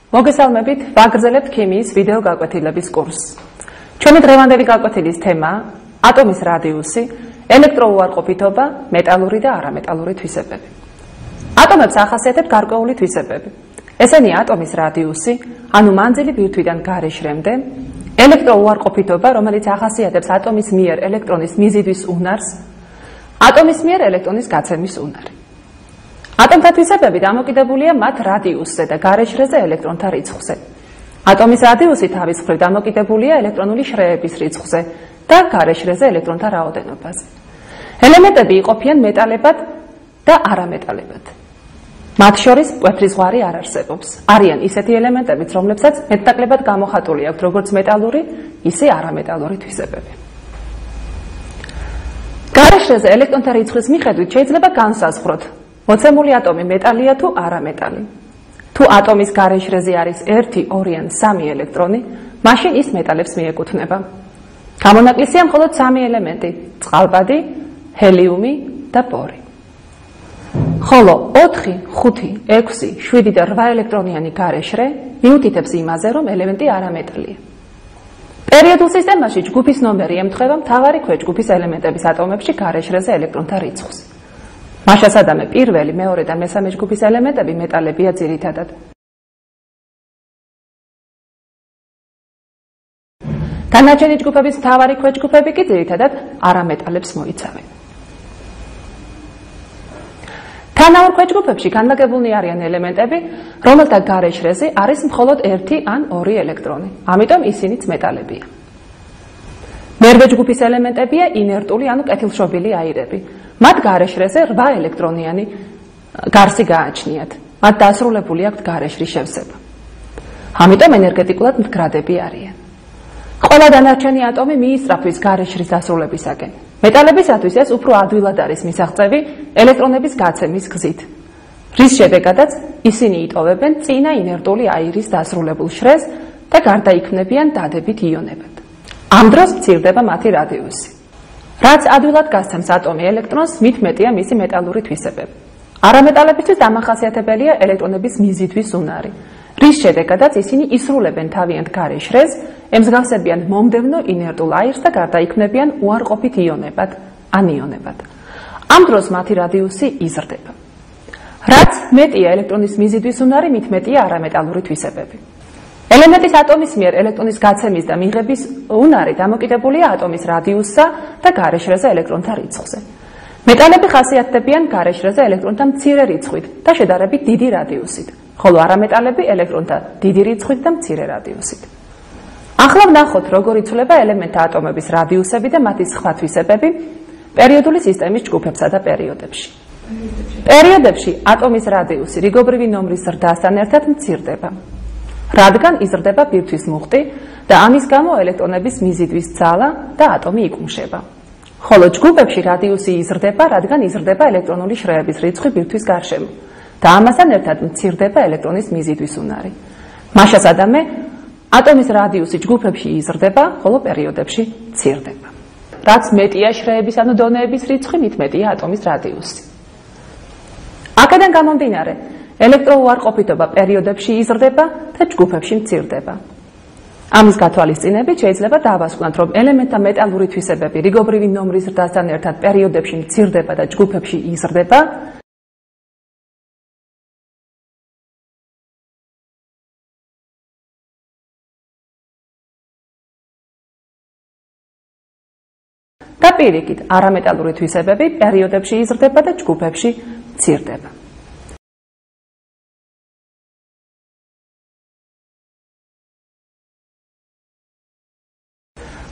მოგესალმებით, ვაგრძელებთ ქიმიის ვიდეო გაკვეთილების კურსს. Ჩვენი დღევანდელი გაკვეთილის თემაა ატომის რადიუსი, ელექტროუარყოფითობა, მეტალური და არამეტალური თვისებები. ატომებს ახასიათებთ გარკვეული თვისებები. ესენია ატომის რადიუსი, ანუ მანძილი ბირთვიდან გარეშრემდე, ელექტროუარყოფითობა, რომელიც ახასიათებს ატომის მიერ ელექტრონის მიზიდვის უნარს, ატომის მიერ ელექტრონის გაცემის უნარი. ატომთა თვისებები დამოკიდებულია მათ რადიუსზე და გარეშრეზე ელექტრონთა რიცხვზე. ატომის რადიუსი თავის მხრივ დამოკიდებულია ელექტრონული შრეების რიცხვზე და გარეშრეზე ელექტრონთა რაოდენობაზე. ელემენტები იყოფიან მეტალებად და არამეტალებად. მათ შორის მკვეთრი არ არსებობს. არიან ისეთი ელემენტებიც, რომლებსაც მეტნაკლებად გამოხატული აქვთ როგორც მეტალური, ისე არამეტალური თვისებები. გარეშრეზე ელექტრონთა რიცხვის მიხედვით შეიძლება განსაზღვროთ, მოცემული ატომი მეტალია თუ არამეტალი. თუ ატომის გარეშრეზე არის 1, 2 ან 3 ელექტრონი, მაშინ ის მეტალებს მიეკუთვნება. გამონაკლისია მხოლოდ 3 ელემენტი: წყალბადი, ჰელიუმი და ბორი. ხოლო 4, 5, 6, 7 და 8 ელექტრონიანი გარეშრე მიუთითებს იმაზე, რომ ელემენტი არამეტალია. პერიოდულ სისტემაში ჯგუფის ნომერი ემთხვევა მთავარი ქვეჯგუფის ელემენტების ატომებში გარეშრეზე ელექტრონთა რიცხვს. მაშასადამე პირველი, მეორე და მესამე ჯგუფის ელემენტები მეტალებია ძირითადად. დანარჩენი ჯგუფების მთავარი ქვეჯგუფები კი ძირითადად არამეტალებს მოიცავენ. თანაურ ქვეჯგუფებში განლაგებულნი არიან ელემენტები, რომელთა გარეშრეზე არის მხოლოდ 1 ან 2 ელექტრონი. ამიტომ ისინიც მეტალებია. მერვე ჯგუფის ელემენტებია ინერტული, ანუ კეთილშობილი აირები. მათ გარეშრეზე 8 ელექტრონიანი გარსი გააჩნიათ. მათ დასრულებული აქვთ გარეშრის შევსება. ამიტომ ენერგეტიკულად მდგრადები არიან. ყველა დანარჩენი ატომი მიისწრაფვის გარეშრის დასრულებისაკენ. მეტალებისათვის ეს უფრო ადვილად არის მისაღწევი ელექტრონების გაცემის გზით, რის შედეგადაც ისინი იტოვებენ წინა ინერტული აირის დასრულებულ შრეს და გარდაიქმნებიან დადებით იონებად. ამ დროს მცირდება მათი რადიუსი. რაც ადვილად გასცემს ატომი ელექტრონს, მით მეტია მისი მეტალური თვისებები. არამეტალებისთვის დამახასიათებელია ელექტრონების მიზიდვის უნარი, რის შედეგადაც ისინი ისრულებენ თავიანთ გარეშრეს, ემსგავსებიან მომდევნო ინერტულ აირს და გარდაიქმნებიან უარყოფით იონებად, ანიონებად. ამ დროს მათი რადიუსი იზრდება. რაც მეტია ელექტრონის მიზიდვის უნარი, მით მეტია არამეტალური თვისებები. ელემენტის ატომის მიერ ელექტრონის გაცემის და მიღების უნარი დამოკიდებულია ატომის რადიუსსა და გარეშრეზე ელექტრონთა რიცხვზე. მეტალები ხასიათდებიან გარეშრეზე ელექტრონთა მცირე რიცხვით და შედარებით დიდი რადიუსით, ხოლო არამეტალები ელექტრონთა დიდი რიცხვით და მცირე რადიუსით. ახლა ვნახოთ, როგორ იცვლება ელემენტთა ატომების რადიუსები და მათი სხვა თვისებები პერიოდული სისტემის ჯგუფებსა და პერიოდებში. პერიოდებში ატომის რადიუსი რიგობრივი ნომრის ზრდასთან ერთად მცირდება, რადგან იზრდება ბირთვის მუხტი და ამის გამო ელექტრონების მიზიდვის ძალა და ატომი იკუმშება. ხოლო ჯგუფებში რადიუსი იზრდება, რადგან იზრდება ელექტრონული შრეების რიცხვი ბირთვის გარშემო და ამასთან ერთად მცირდება ელექტრონის მიზიდვის უნარი. მაშასადამე ატომის რადიუსი ჯგუფებში იზრდება, ხოლო პერიოდებში მცირდება. რაც მეტია შრეების ანუ დონეების რიცხვი, მით მეტია ატომის რადიუსი. აქედან გამომდინარე, ელექტროუარყოფითობა პერიოდებში იზრდება და ჯგუფებში მცირდება. ამის გათვალისწინებით შეიძლება დავასკვნათ, რომ ელემენტთა მეტალური თვისებები რიგობრივი ნომრის ზრდასთან ერთად პერიოდებში მცირდება და ჯგუფებში იზრდება. და პირიქით, არამეტალური თვისებები პერიოდებში იზრდება და ჯგუფებში მცირდება.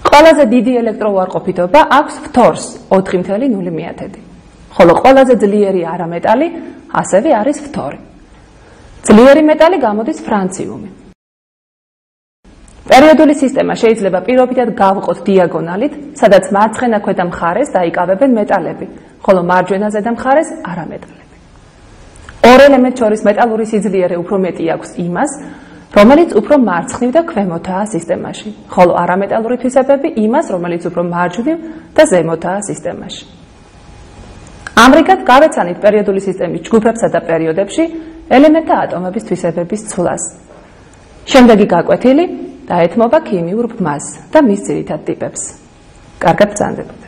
ყველაზე დიდი ელექტროუარყოფითობა აქვს ფთორს 4,0, ხოლო ყველაზე ძლიერი არამეტალი ასევე არის ფთორი. ძლიერი მეტალი გამოდის ფრანციუმი. პერიოდული სისტემა შეიძლება პირობითად გავყოთ დიაგონალით, სადაც მარცხენა ქვედა მხარეს დაიკავებენ მეტალები, ხოლო მარჯვენა ზედა მხარეს არამეტალები. ორ ელემენტს შორის მეტალური სიძლიერე უფრო მეტი აქვს იმას, რომელიც უფრო მარცხნივ და ქვემოთაა სისტემაში, ხოლო არამეტალური თვისებები იმას, რომელიც უფრო მარჯვნივ და ზემოთაა სისტემაში. ამრიგად გავეცანით პერიოდული სისტემის ჯგუფებსა და პერიოდებში ელემენტთა ატომების თვისებების ცვლას. შემდეგი გაკვეთილი დაეთმობა ქიმიურ ბმას და მის ძირითად ტიპებს. კარგად ბრძანდებოდეთ.